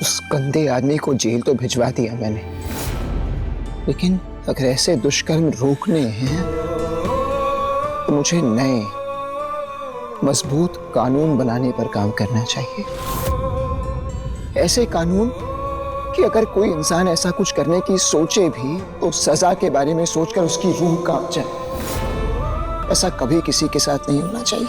उस गंदे आदमी को जेल तो भिजवा दिया मैंने, लेकिन अगर ऐसे दुष्कर्म रोकने हैं तो मुझे नए मजबूत कानून बनाने पर काम करना चाहिए। ऐसे कानून कि अगर कोई इंसान ऐसा कुछ करने की सोचे भी तो सजा के बारे में सोचकर उसकी रूह कांप जाए। ऐसा कभी किसी के साथ नहीं होना चाहिए।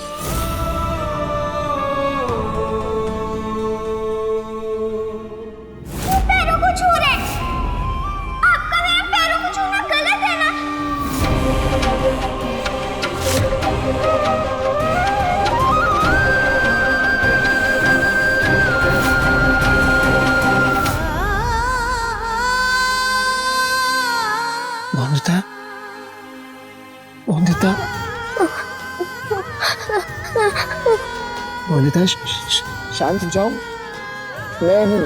वंदिता, वंदिता, वंदिता, शांत हो जाओ। मैं हूँ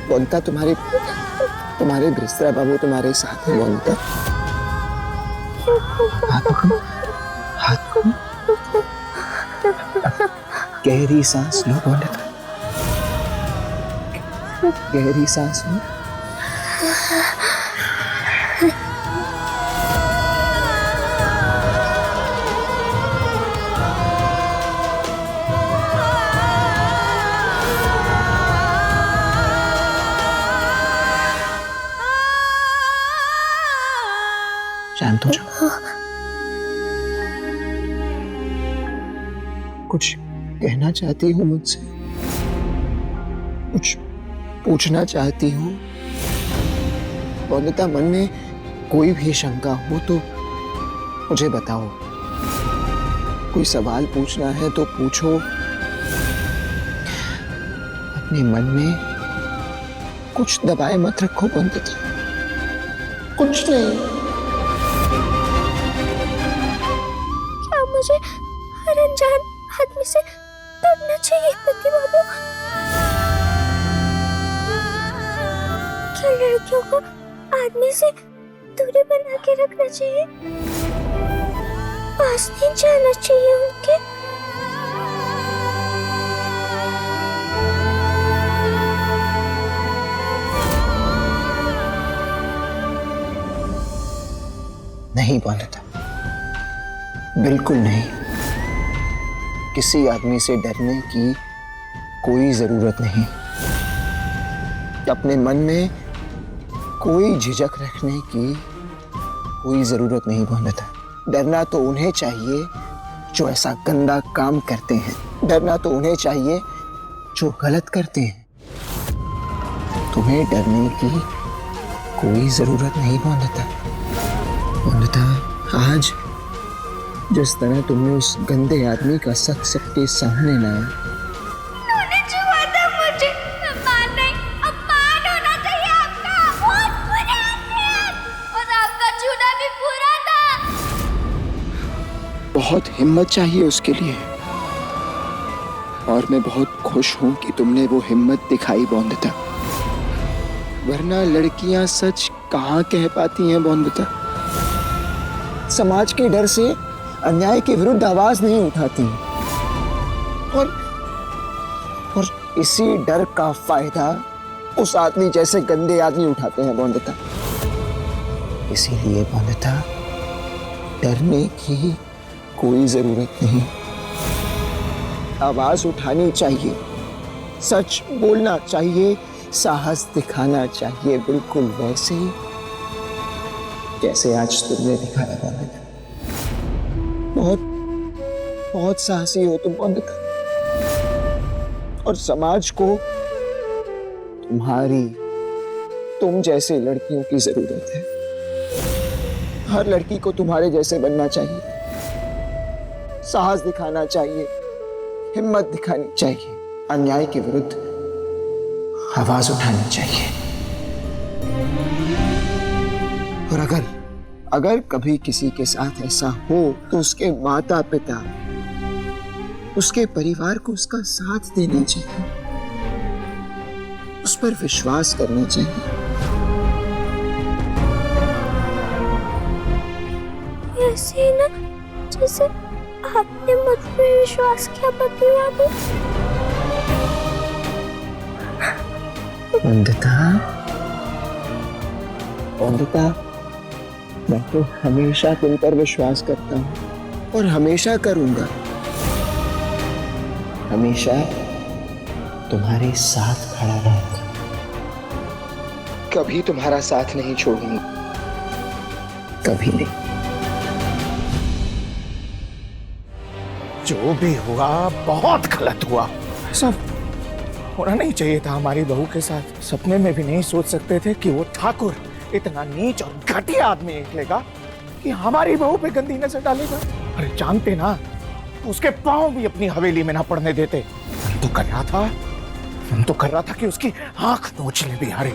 वंदिता, तुम्हारे बिस्तरा बाबू तुम्हारे साथ है। वंदिता, हाथ पकड़ो, हाथ पकड़ो। गहरी सांस लो वंदिता, गहरी सांस लो। शांत हो जाओ। कुछ कहना चाहती हूँ मुझसे? कुछ पूछना चाहती हूँ? वंदिता, मन में कोई भी शंका हो तो मुझे बताओ। कोई सवाल पूछना है तो पूछो। अपने मन में कुछ दबाए मत रखो वंदिता, कुछ नहीं। मुझे हर अनजान आदमी से डरना चाहिए पति बाबू? क्या लड़कियों को आदमी से दूरी बना के रखना चाहिए? पास नहीं जाना चाहिए उनके? नहीं वंदिता, बिल्कुल नहीं। किसी आदमी से डरने की कोई जरूरत नहीं। अपने मन में कोई झिझक रखने की कोई जरूरत नहीं वंदिता। डरना तो उन्हें चाहिए जो ऐसा गंदा काम करते हैं। डरना तो उन्हें चाहिए जो गलत करते हैं। तुम्हें डरने की कोई जरूरत नहीं वंदिता। वंदिता, आज जिस तरह तुमने उस गंदे आदमी का सच सबके सामने लाया, तूने छुआ था मुझे। अपमान नहीं, अपमान होना चाहिए आपका। बहुत बुरे आदमी हैं और आपका छूना भी बुरा था। बहुत हिम्मत चाहिए उसके लिए, और मैं बहुत खुश हूं कि तुमने वो हिम्मत दिखाई वंदिता। वरना लड़कियां सच कहाँ कह पाती हैं वंदिता। समाज के डर से अन्याय के विरुद्ध आवाज नहीं उठाती, और इसी डर का फायदा उस आदमी जैसे गंदे आदमी उठाते हैं वंदिता। इसीलिए वंदिता, डरने की कोई जरूरत नहीं। आवाज उठानी चाहिए, सच बोलना चाहिए, साहस दिखाना चाहिए, बिल्कुल वैसे ही जैसे आज तुमने दिखाया वंदिता। बहुत बहुत साहसी हो तुम वंदिता, और समाज को तुम जैसे लड़कियों की जरूरत है। हर लड़की को तुम्हारे जैसे बनना चाहिए, साहस दिखाना चाहिए, हिम्मत दिखानी चाहिए, अन्याय के विरुद्ध आवाज उठानी चाहिए। और अगर कभी किसी के साथ ऐसा हो तो उसके माता पिता, उसके परिवार को उसका साथ देना चाहिए, उस पर विश्वास करना चाहिए। ऐसे ना जैसे आपने मुझ पे विश्वास किया पति बाबू। वंदिता, वंदिता, मैं तो हमेशा तुम पर विश्वास करता हूँ और हमेशा करूंगा। हमेशा तुम्हारे साथ खड़ा रहूंगा। कभी तुम्हारा साथ नहीं छोड़ूंगा, कभी नहीं। जो भी हुआ बहुत गलत हुआ। सब होना नहीं चाहिए था हमारी बहू के साथ। सपने में भी नहीं सोच सकते थे कि वो ठाकुर इतना नीच और घटिया आदमी निकलेगा कि हमारी बहू पे गंदी नजर डालेगा। अरे जानते ना, उसके पांव भी अपनी हवेली में ना पड़ने देते। मन तो कर रहा था कि उसकी आंख नोच ले बिहारी।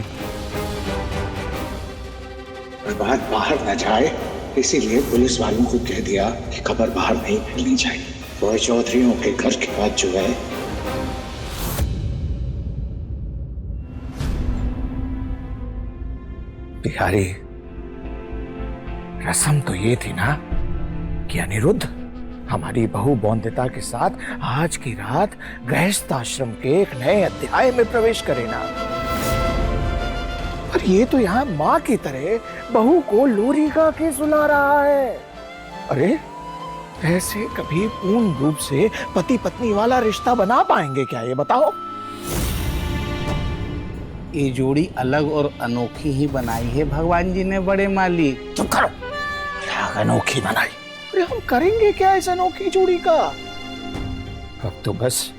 बात बाहर न जाए इसीलिए पुलिस वालों को कह दिया कि खबर बाहर नहीं फैलनी चाहिए। वो चौधरियों के घर के बाद जो है, बिहारी, रस्म तो ये थी ना कि अनिरुद्ध हमारी बहू बौंदिता के साथ आज की रात गृहस्थ आश्रम के एक नए अध्याय में प्रवेश करे ना। पर ये तो यहाँ माँ की तरह बहू को लोरी गा के सुला रहा है। अरे ऐसे कभी पूर्ण रूप से पति पत्नी वाला रिश्ता बना पाएंगे क्या, ये बताओ? ये जोड़ी अलग और अनोखी ही बनाई है भगवान जी ने बड़े मालिक। चुप करो। क्या अनोखी बनाई? अरे हम करेंगे क्या इस अनोखी जोड़ी का? अब तो बस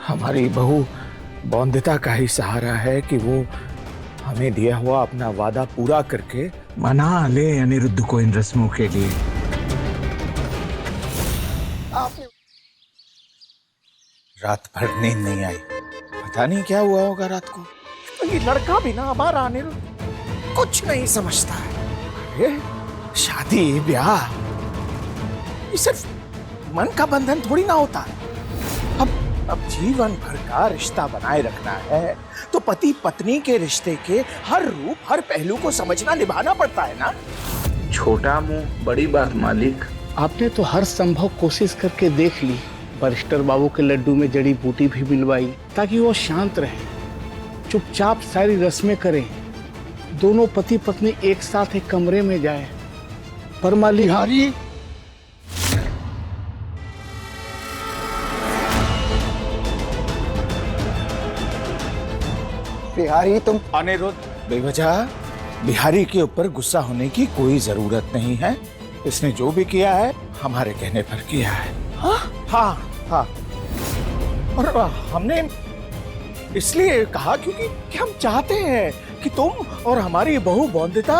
हमारी बहू बौंदिता का ही सहारा है कि वो हमें दिया हुआ अपना वादा पूरा करके मना ले अनिरुद्ध को इन रस्मों के लिए। रात भर नींद नहीं आई। पता नहीं क्या हुआ होगा रात को। तो ये लड़का भी ना हमारा अनिरुद्ध कुछ नहीं समझता है। अरे शादी ब्याह ये सिर्फ मन का बंधन थोड़ी ना होता है। अब जीवन भर का रिश्ता बनाए रखना है तो पति पत्नी के रिश्ते के हर रूप हर पहलू को समझना निभाना पड़ता है ना। छोटा मुंह बड़ी बात मालिक। आपने तो हर संभव कोशिश करके देख ली। बरिस्टर बाबू के लड्डू में जड़ी बूटी भी मिलवाई ताकि वो शांत रहे, चुपचाप सारी रस्में करें, दोनों पति पत्नी एक साथ एक कमरे में जाए। पर मालिक बिहारी, बिहारी तुम। अनिरुद्ध, बेवजह बिहारी के ऊपर गुस्सा होने की कोई जरूरत नहीं है। इसने जो भी किया है हमारे कहने पर किया है। हाँ हाँ। और हमने इसलिए कहा क्योंकि हम चाहते हैं कि तुम और हमारी बहू बौंदिता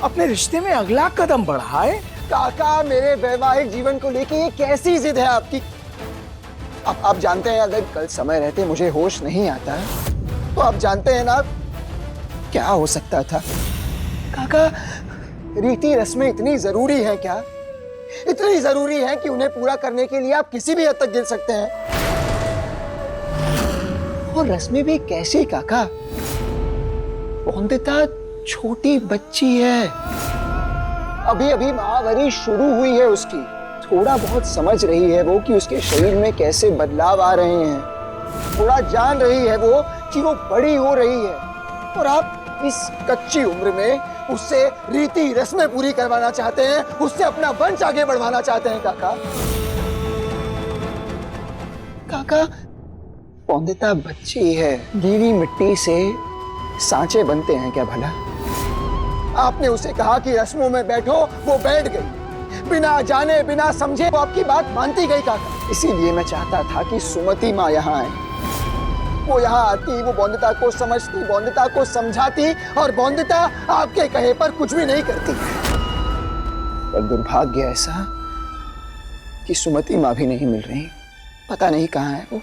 अपने रिश्ते में अगला कदम बढ़ाए। काका, मेरे वैवाहिक जीवन को लेके ये कैसी जिद है आपकी? आप जानते हैं अगर कल समय रहते मुझे होश नहीं आता तो आप जानते हैं ना क्या हो सकता था। काका, रीति रस्में इतनी जरूरी है क्या? इतनी जरूरी है कि उन्हें पूरा करने के लिए आप किसी भी हद तक गिर सकते हैं। और रस्में भी कैसी काका? बौंदिता छोटी बच्ची है, अभी अभी महावरी शुरू हुई है उसकी। थोड़ा बहुत समझ रही है वो कि उसके शरीर में कैसे बदलाव आ रहे हैं। थोड़ा जान रही है वो कि वो बड़ी हो रही है। और आप इस कच्ची उम्र में उससे रीति रस्में पूरी करवाना चाहते हैं, उससे अपना वंश आगे बढ़वाना चाहते हैं। काका, काका, बौंदिता बच्ची है। गीली मिट्टी से सांचे बनते हैं क्या भला? आपने उसे कहा कि रस्मों में बैठो, वो बैठ गई। बिना जाने बिना समझे वो आपकी बात मानती गई काका। इसीलिए मैं चाहता था कि सुमति माँ यहाँ आए। वो यहाँ आती, वो बौंदिता को समझती, बौंदिता को समझाती, और बौंदिता आपके कहे पर कुछ भी नहीं करती। पर दुर्भाग्य ऐसा कि सुमति माँ भी नहीं मिल रही। पता नहीं कहाँ है वो।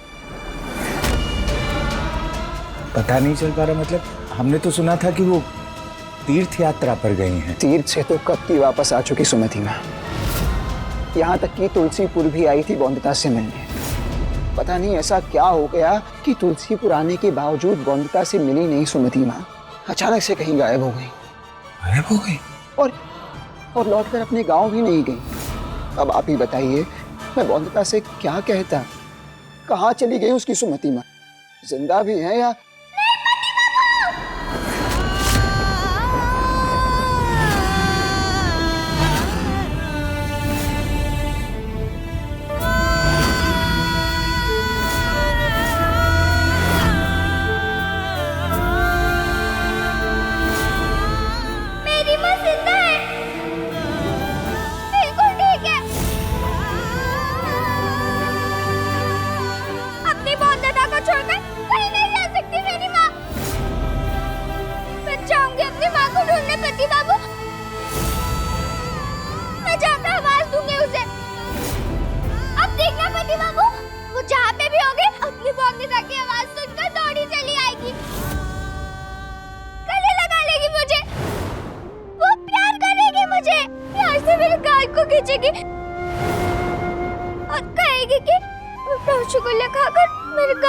पता नहीं चल पा रहा मतलब? हमने तो सुना था कि वो तीर्थ यात्रा पर गई हैं। तीर्थ से तो कब की वापस आ चुकी सुमति माँ। यहाँ तक कि तुलसीपुर भी आई थी बौंदिता से मिलने। पता नहीं ऐसा क्या हो गया कि तुलसीपुर आने के बावजूद बौंदिता से मिली नहीं सुमति माँ। अचानक से कहीं गायब हो गई। गायब हो गई? और लौटकर अपने गांव भी नहीं गई। अब आप ही बताइए, मैं बौंदिता से क्या कहता? कहाँ चली गई उसकी सुमति माँ? जिंदा भी है या?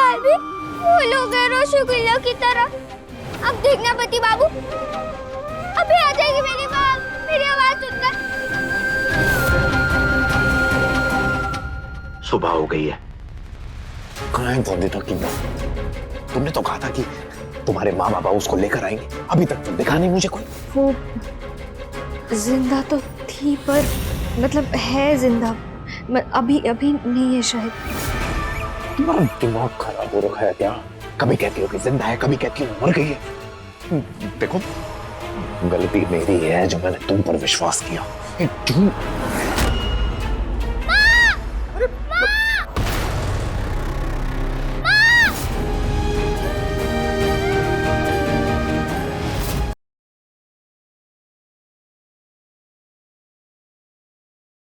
बाल भी फूल हो गए रसगुल्ला की तरह। अब देखना पति बाबू, अभी आ जाएगी मेरी माँ मेरी आवाज सुनकर। सुबह हो गई है। कहाँ है वंदिता की माँ? तुमने तो कहा था कि तुम्हारे माँ बाबा उसको लेकर आएंगे, अभी तक तो दिखा नहीं मुझे कोई। वो जिंदा तो थी, पर मतलब है जिंदा, अभी अभी नहीं है शायद। तुम्हारा दिमाग खराब हो रखा है क्या? कभी कहती हो कि जिंदा है, कभी कहती हो मर गई है। देखो, गलती मेरी है जो मैंने तुम पर विश्वास किया।